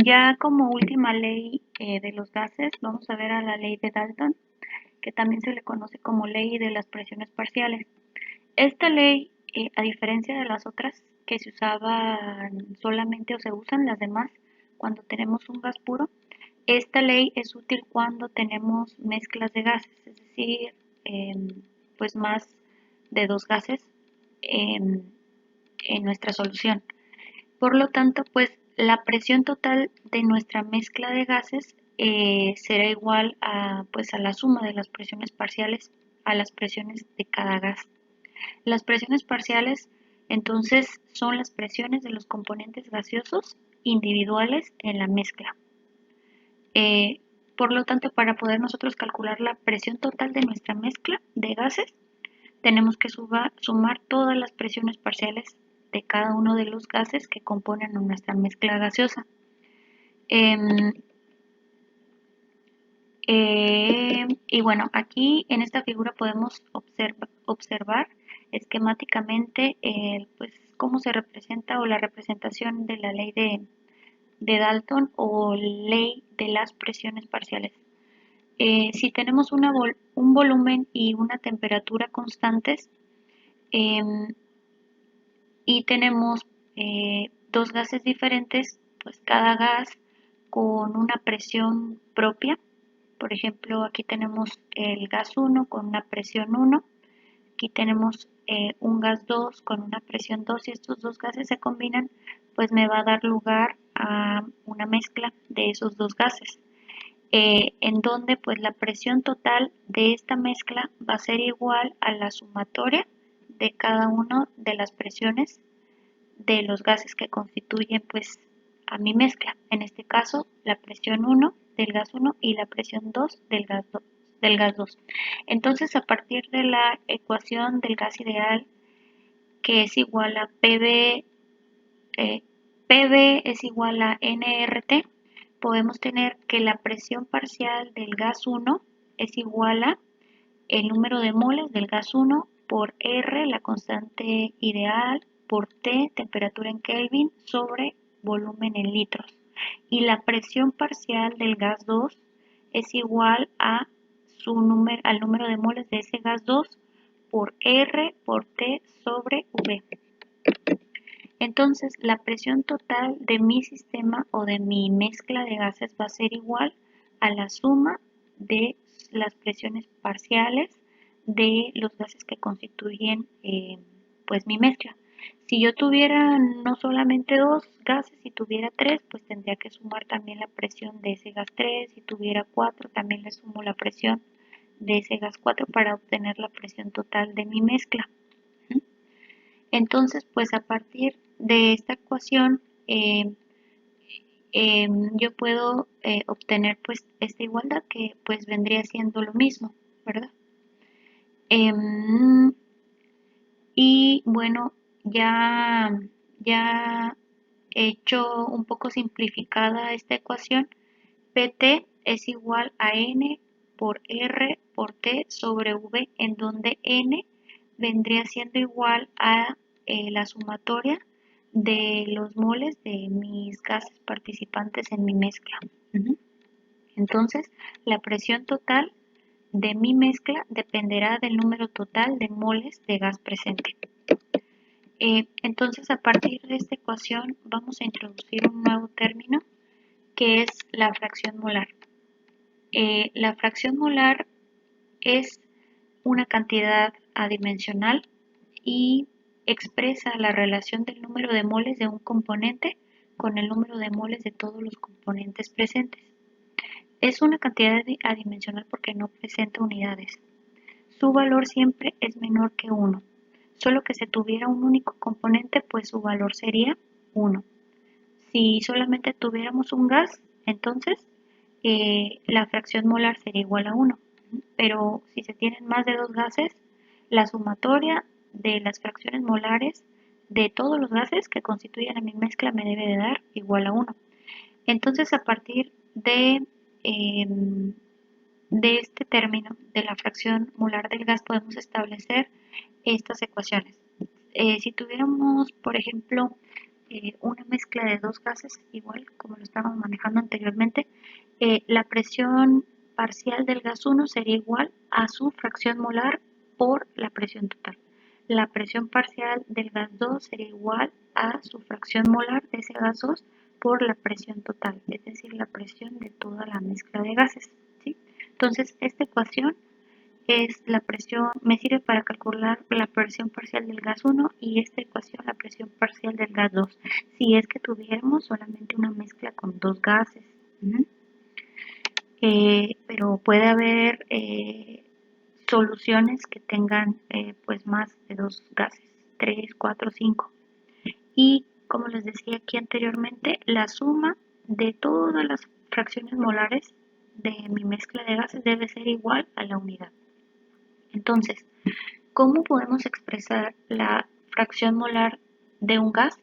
Ya como última ley de los gases, vamos a ver a la ley de Dalton, que también se le conoce como ley de las presiones parciales. Esta ley, a diferencia de las otras que se usaban solamente o se usan las demás cuando tenemos un gas puro, esta ley es útil cuando tenemos mezclas de gases, es decir, em, pues más de dos gases en, en nuestra solución. Por lo tanto, pues la presión total de nuestra mezcla de gases será igual a, pues, a la suma de las presiones parciales a las presiones de cada gas. Las presiones parciales, entonces, son las presiones de los componentes gaseosos individuales en la mezcla. Eh, por lo tanto, para poder nosotros calcular la presión total de nuestra mezcla de gases, tenemos que sumar todas las presiones parciales de cada uno de los gases que componen nuestra mezcla gaseosa. Em, y bueno, aquí en esta figura podemos observar esquemáticamente pues, cómo se representa o la representación de la ley de Dalton o ley de las presiones parciales. Si tenemos un volumen y una temperatura constantes, em, y tenemos dos gases diferentes, pues cada gas con una presión propia. Por ejemplo, aquí tenemos el gas 1 con una presión 1, aquí tenemos un gas 2 con una presión 2 y estos dos gases se combinan, pues me va a dar lugar a una mezcla de esos dos gases. En donde pues la presión total de esta mezcla va a ser igual a la sumatoria de cada una de las presiones de los gases que constituyen pues a mi mezcla. En este caso, la presión 1 del gas 1 y la presión 2 del gas 2. Entonces, a partir de la ecuación del gas ideal, que es igual a PV es igual a nRT, podemos tener que la presión parcial del gas 1 es igual a el número de moles del gas 1 por R, la constante ideal, por T, temperatura en Kelvin, sobre volumen en litros. Y la presión parcial del gas 2 es igual a al número de moles de ese gas 2 por R por T sobre V. Entonces, la presión total de mi sistema o de mi mezcla de gases va a ser igual a la suma de las presiones parciales de los gases que constituyen pues mi mezcla. Si yo tuviera no solamente dos gases, si tuviera tres, pues tendría que sumar también la presión de ese gas 3. Si tuviera cuatro, también le sumo la presión de ese gas 4 para obtener la presión total de mi mezcla. Entonces, pues a partir de esta ecuación, yo puedo obtener pues esta igualdad que pues vendría siendo lo mismo, ¿verdad? Em, y bueno, ya he hecho un poco simplificada esta ecuación. PT es igual a N por R por T sobre V, en donde N vendría siendo igual a la sumatoria de los moles de mis gases participantes en mi mezcla. Entonces, la presión total de mi mezcla dependerá del número total de moles de gas presente. Entonces, a partir de esta ecuación vamos a introducir un nuevo término que es la fracción molar. La fracción molar es una cantidad adimensional y expresa la relación del número de moles de un componente con el número de moles de todos los componentes presentes. Es una cantidad adimensional porque no presenta unidades. Su valor siempre es menor que 1. Solo que si tuviera un único componente, pues su valor sería 1. Si solamente tuviéramos un gas, entonces la fracción molar sería igual a 1. Pero si se tienen más de dos gases, la sumatoria de las fracciones molares de todos los gases que constituyen a mi mezcla me debe de dar igual a 1. Entonces, a partir de este término de la fracción molar del gas podemos establecer estas ecuaciones. Si tuviéramos, por ejemplo, una mezcla de dos gases, igual como lo estábamos manejando anteriormente, la presión parcial del gas 1 sería igual a su fracción molar por la presión total. La presión parcial del gas 2 sería igual a su fracción molar de ese gas 2 por la presión total, es decir, la presión de toda la mezcla de gases, ¿sí? Entonces, esta ecuación es la presión, me sirve para calcular la presión parcial del gas 1 y esta ecuación la presión parcial del gas 2, si es que tuviéramos solamente una mezcla con dos gases. Pero puede haber soluciones que tengan pues más de dos gases, 3, 4, 5. Y como les decía aquí anteriormente, la suma de todas las fracciones molares de mi mezcla de gases debe ser igual a la unidad. Entonces, ¿cómo podemos expresar la fracción molar de un gas?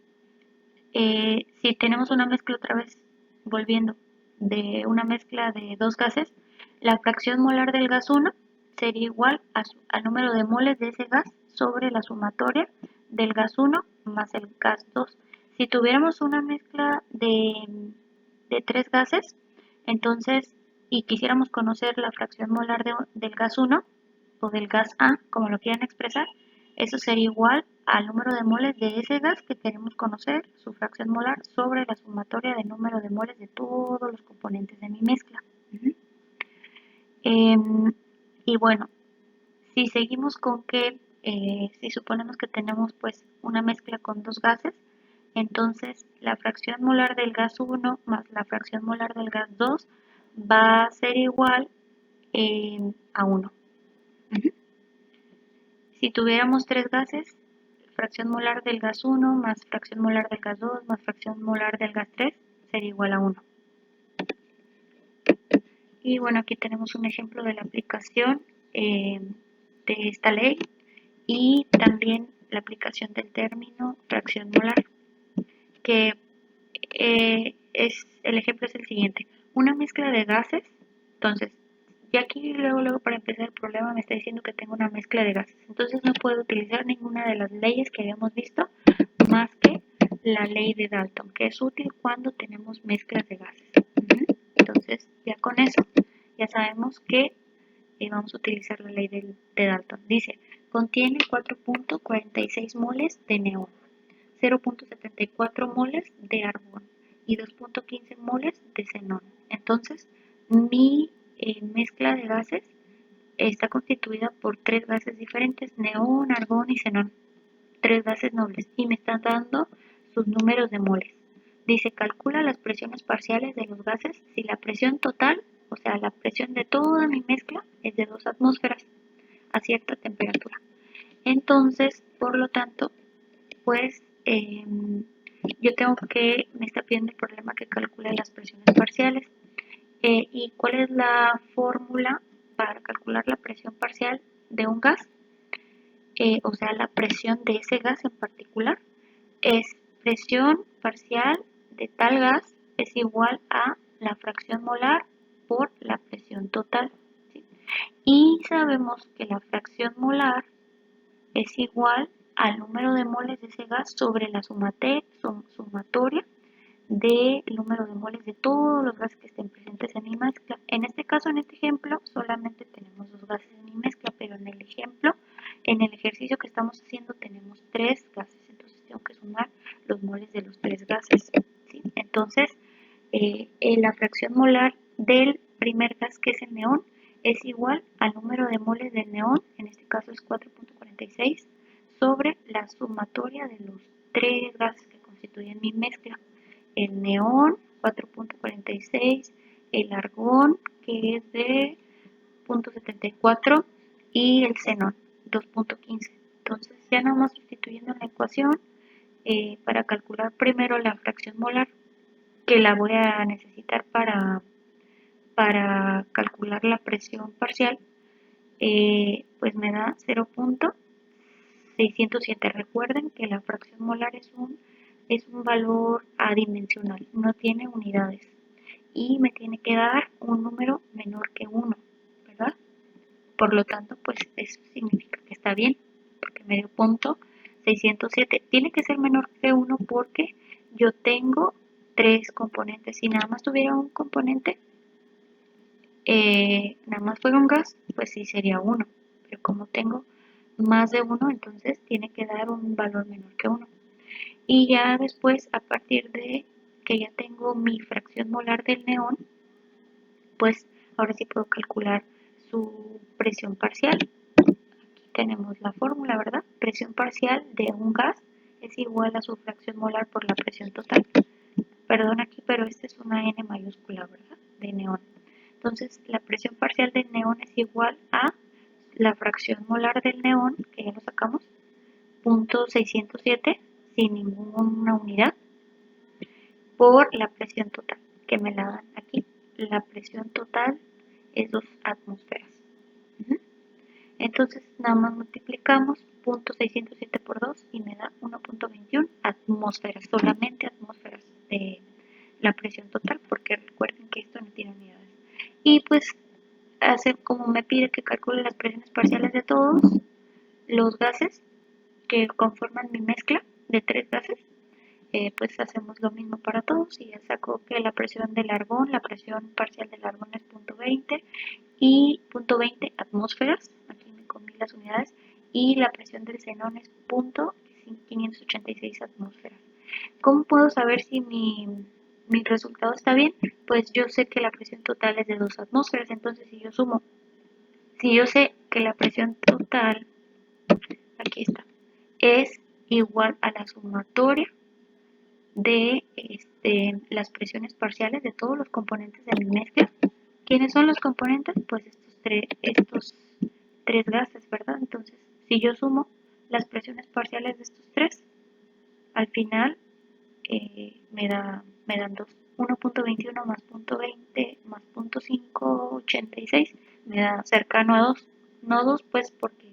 Si tenemos una mezcla otra vez, volviendo, de una mezcla de dos gases, la fracción molar del gas 1 sería igual al número de moles de ese gas sobre la sumatoria del gas 1 más el gas 2. Si tuviéramos una mezcla de tres gases, entonces, y quisiéramos conocer la fracción molar del gas 1 o del gas A, como lo quieran expresar, eso sería igual al número de moles de ese gas que queremos conocer, su fracción molar, sobre la sumatoria del número de moles de todos los componentes de mi mezcla. Y bueno, si seguimos con que, si suponemos que tenemos pues una mezcla con dos gases, entonces la fracción molar del gas 1 más la fracción molar del gas 2 va a ser igual a 1. Si tuviéramos tres gases, fracción molar del gas 1 más fracción molar del gas 2 más fracción molar del gas 3 sería igual a 1. Y bueno, aquí tenemos un ejemplo de la aplicación de esta ley y también la aplicación del término fracción molar, que el ejemplo es el siguiente. Una mezcla de gases, entonces, y aquí luego para empezar el problema me está diciendo que tengo una mezcla de gases. Entonces no puedo utilizar ninguna de las leyes que habíamos visto más que la ley de Dalton, que es útil cuando tenemos mezclas de gases. Entonces ya con eso ya sabemos que vamos a utilizar la ley de Dalton. Dice, contiene 4.46 moles de neón, 0.74 moles de argón y 2.15 moles de xenón. Entonces, mi mezcla de gases está constituida por tres gases diferentes, neón, argón y xenón. Tres gases nobles y me están dando sus números de moles. Dice, calcula las presiones parciales de los gases si la presión total, o sea, la presión de toda mi mezcla es de 2 atmósferas a cierta temperatura. Entonces, por lo tanto, pues yo tengo que, me está pidiendo el problema que calcule las presiones parciales. ¿Y cuál es la fórmula para calcular la presión parcial de un gas? O sea, la presión de ese gas en particular es presión parcial de tal gas es igual a la fracción molar por la presión total. ¿Sí? Y sabemos que la fracción molar es igual al número de moles de ese gas sobre la sumatoria del número de moles de todos los gases que estén presentes en mi mezcla. En este caso, en este ejemplo, solamente tenemos dos gases en mi mezcla, pero en el ejemplo, en el ejercicio que estamos haciendo, tenemos tres gases. Entonces, tengo que sumar los moles de los tres gases. ¿Sí? Entonces, la fracción molar del primer gas, que es el neón, es igual al número de moles del neón, en este caso es 4.46, sobre la sumatoria de los tres gases que constituyen mi mezcla. El neón, 4.46, el argón, que es de 0.74, y el xenón, 2.15. Entonces, ya nada más sustituyendo en la ecuación, para calcular primero la fracción molar, que la voy a necesitar para calcular la presión parcial, pues me da 0.607. Recuerden que la fracción molar es un valor adimensional, no tiene unidades y me tiene que dar un número menor que 1, ¿verdad? Por lo tanto, pues eso significa que está bien, porque me dio punto 607. Tiene que ser menor que 1 porque yo tengo 3 componentes. Si nada más tuviera un componente, nada más fuera un gas, pues sí sería 1. Pero como tengo más de 1, entonces tiene que dar un valor menor que 1. Y ya después, a partir de que ya tengo mi fracción molar del neón, pues ahora sí puedo calcular su presión parcial. Aquí tenemos la fórmula, ¿verdad? Presión parcial de un gas es igual a su fracción molar por la presión total. Perdón aquí, pero esta es una N mayúscula, ¿verdad? De neón. Entonces, la presión parcial del neón es igual a la fracción molar del neón, que ya lo sacamos, 0.607 sin ninguna unidad, por la presión total, que me la dan aquí. La presión total es 2 atmósferas. Entonces, nada más multiplicamos 0.607 por 2 y me da 1.21 atmósferas, solamente atmósferas de la presión total, porque recuerden que esto no tiene unidades. Y pues, hace como me pide que calcule las presiones parciales de todos los gases que conforman mi mezcla de 3 gases, pues hacemos lo mismo para todos y ya saco que la presión del argón, la presión parcial del argón es 0.20 y 0.20 atmósferas, aquí me comí las unidades, y la presión del xenón es 0.586 atmósferas. ¿Cómo puedo saber si mi resultado está bien? Pues yo sé que la presión total es de 2 atmósferas, entonces si yo sumo, si yo sé que la presión total, aquí está, es igual a la sumatoria de las presiones parciales de todos los componentes de mi mezcla. ¿Quiénes son los componentes? Pues estos tres gases, ¿verdad? Entonces, si yo sumo las presiones parciales de estos tres, al final me dan 2. 1.21 más 0.20 más 0.586 me da cercano a 2. No 2, pues porque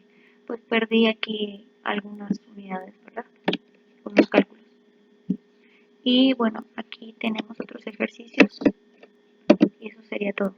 pues perdí aquí algunas unidades, ¿verdad? Con los cálculos. Y bueno, aquí tenemos otros ejercicios y eso sería todo.